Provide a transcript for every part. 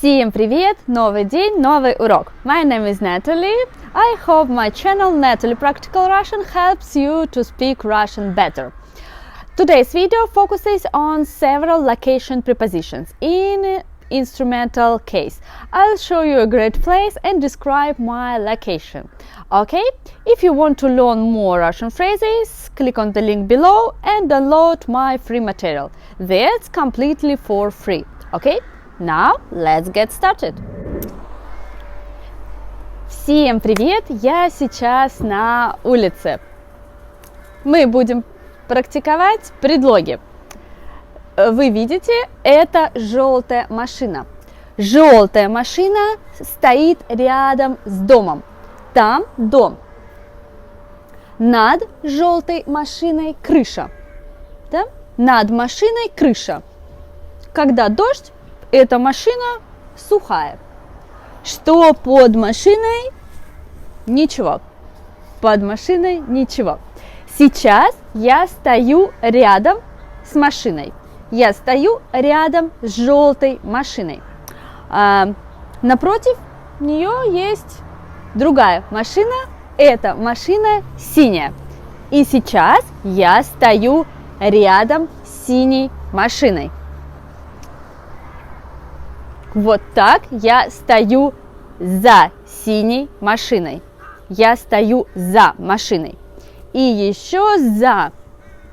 Всем привет! Новый день, новый урок. My name is Natalie. I hope my channel Natalie Practical Russian helps you to speak Russian better. Today's video focuses on several location prepositions in instrumental case. I'll show you a great place and describe my location. Okay? If you want to learn more Russian phrases, click on the link below and download my free material. That's completely for free. Okay? Now, let's get started. Всем привет! Я сейчас на улице. Мы будем практиковать предлоги. Вы видите, это желтая машина. Желтая машина стоит рядом с домом. Там дом. Над желтой машиной крыша. Да? Над машиной крыша. Когда дождь, эта машина сухая. Что под машиной? Ничего. Под машиной ничего. Сейчас я стою рядом с машиной. Я стою рядом с желтой машиной. Напротив нее есть другая машина. Эта машина синяя. И сейчас я стою рядом с синей машиной. Вот так я стою за синей машиной. Я стою за машиной. И еще за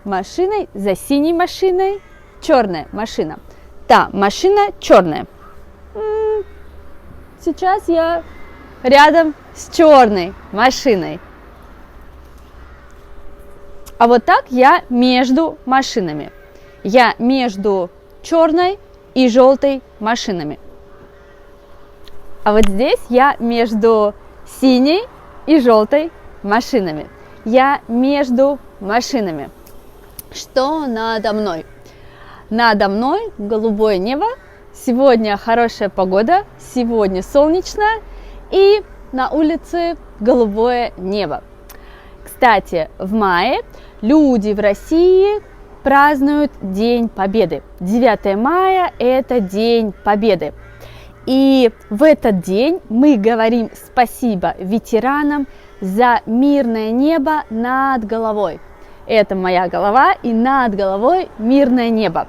машиной, за синей машиной, черная машина. Та машина черная. Сейчас я рядом с черной машиной. А вот так я между машинами. Я между черной и желтой машинами. А вот здесь я между синей и желтой машинами. Я между машинами. Что надо мной? Надо мной голубое небо. Сегодня хорошая погода. Сегодня солнечно. И на улице голубое небо. Кстати, в мае люди в России празднуют День Победы. 9 мая – это День Победы. И в этот день мы говорим спасибо ветеранам за мирное небо над головой. Это моя голова, и над головой мирное небо.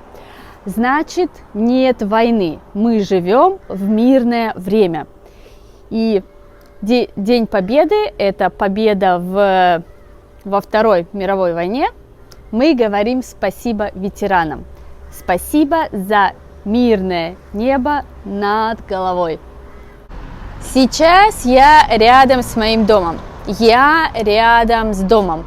Значит, нет войны. Мы живем в мирное время. И День Победы – это победа во Второй мировой войне. Мы говорим спасибо ветеранам. Спасибо за мирное небо над головой. Сейчас я рядом с моим домом. Я рядом с домом.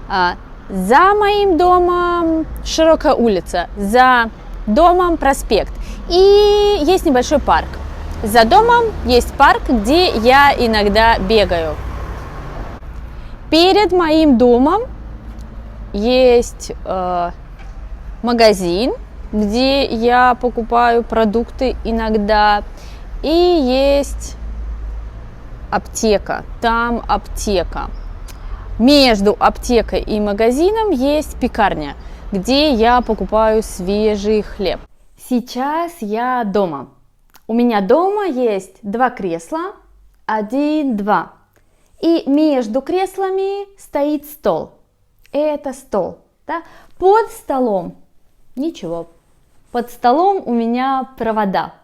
За моим домом широкая улица. За домом проспект. И есть небольшой парк. За домом есть парк, где я иногда бегаю. Перед моим домом есть магазин, где я покупаю продукты иногда, и есть аптека, там аптека. Между аптекой и магазином есть пекарня, где я покупаю свежий хлеб. Сейчас я дома. У меня дома есть 2 кресла, 1, 2. И между креслами стоит стол. Это стол. Да? Под столом ничего. Под столом у меня провода,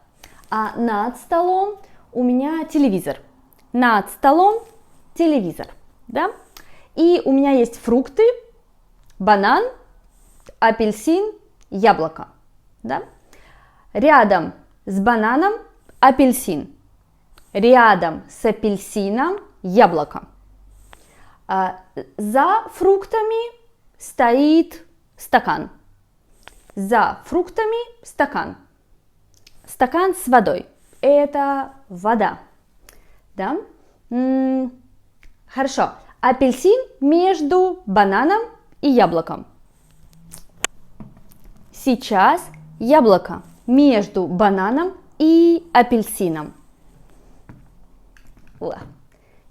а над столом у меня телевизор. Над столом телевизор, да? И у меня есть фрукты, банан, апельсин, яблоко, да? Рядом с бананом апельсин, рядом с апельсином яблоко. За фруктами стоит стакан. За фруктами стакан. Стакан с водой. Это вода. Да? Хорошо. Апельсин между бананом и яблоком. Сейчас яблоко между бананом и апельсином.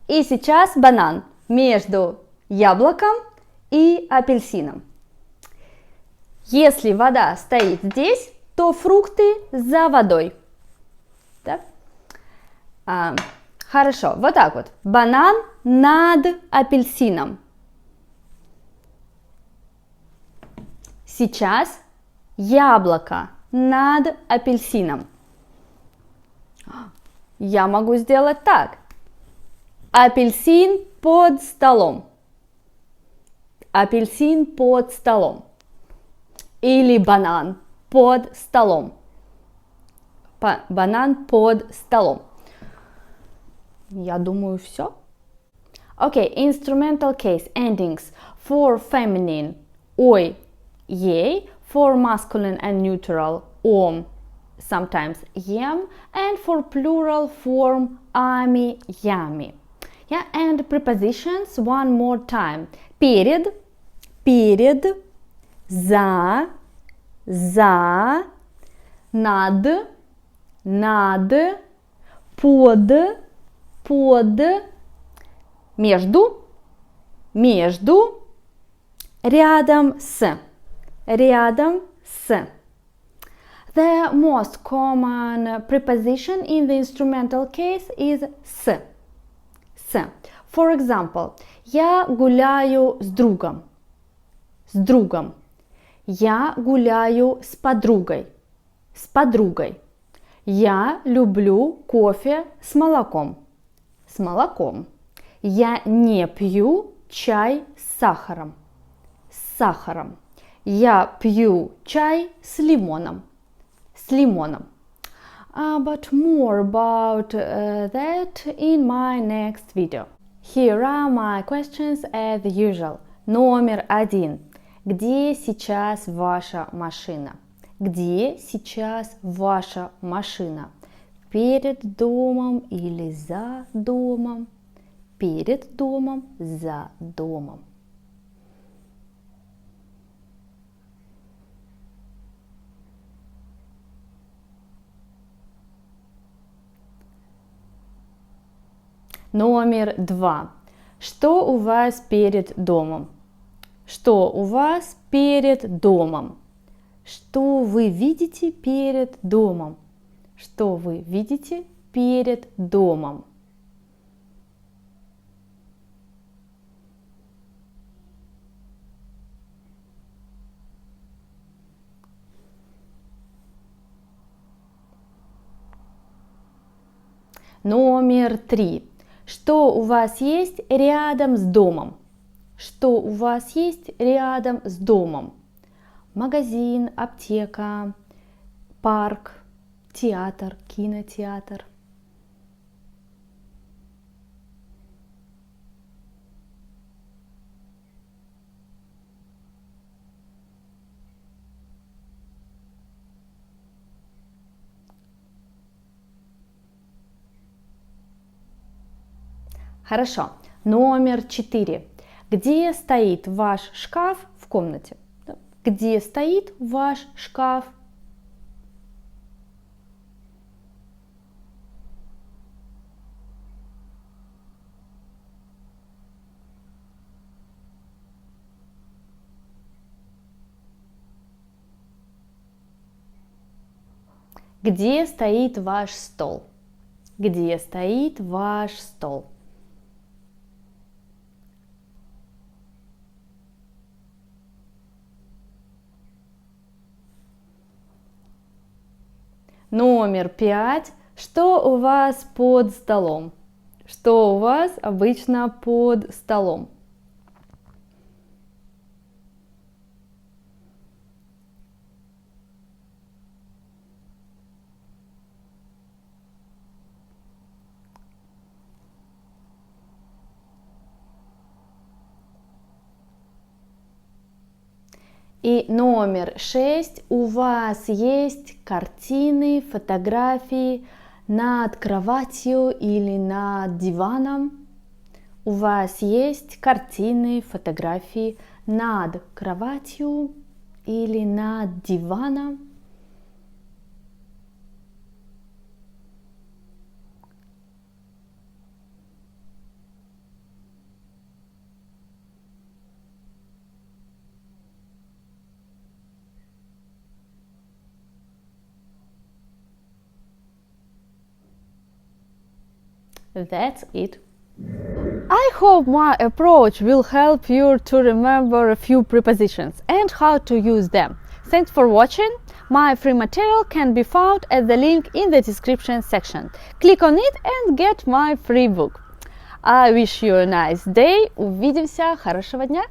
И сейчас банан между яблоком и апельсином. Если вода стоит здесь, то фрукты за водой. А, хорошо, вот так вот. Банан над апельсином. Сейчас яблоко над апельсином. Я могу сделать так. Апельсин под столом. Апельсин под столом. Или банан под столом. Банан под столом. Я думаю, все. Okay, instrumental case endings for feminine ой, ей, for masculine and neutral ом, sometimes ем, and for plural form ами, ями. Yeah, and prepositions one more time. Перед, перед, за, над, под, между, рядом с. The most common preposition in the instrumental case is с. For example, я гуляю с другом. Я гуляю с подругой. Я люблю кофе с молоком. Я не пью чай с сахаром. Я пью чай с лимоном. But more about that in my next video. Here are my questions as usual. Номер 1. Где сейчас ваша машина? Где сейчас ваша машина? Перед домом или за домом? Перед домом, за домом. Номер 2. Что у вас перед домом? Что у вас перед домом? Что вы видите перед домом? Что вы видите перед домом? Номер 3. Что у вас есть рядом с домом? Что у вас есть рядом с домом? Магазин, аптека, парк, театр, кинотеатр. Хорошо. Номер 4. Где стоит ваш шкаф в комнате? Где стоит ваш шкаф? Где стоит ваш стол? Где стоит ваш стол? Номер 5. Что у вас под столом? Что у вас обычно под столом? И номер 6. У вас есть картины, фотографии над кроватью или над диваном? У вас есть картины, фотографии над кроватью или над диваном? That's it. I hope my approach will help you to remember a few prepositions and how to use them. Thanks for watching. My free material can be found at the link in the description section. Click on it and get my free book. I wish you a nice day. Увидимся. Хорошего дня.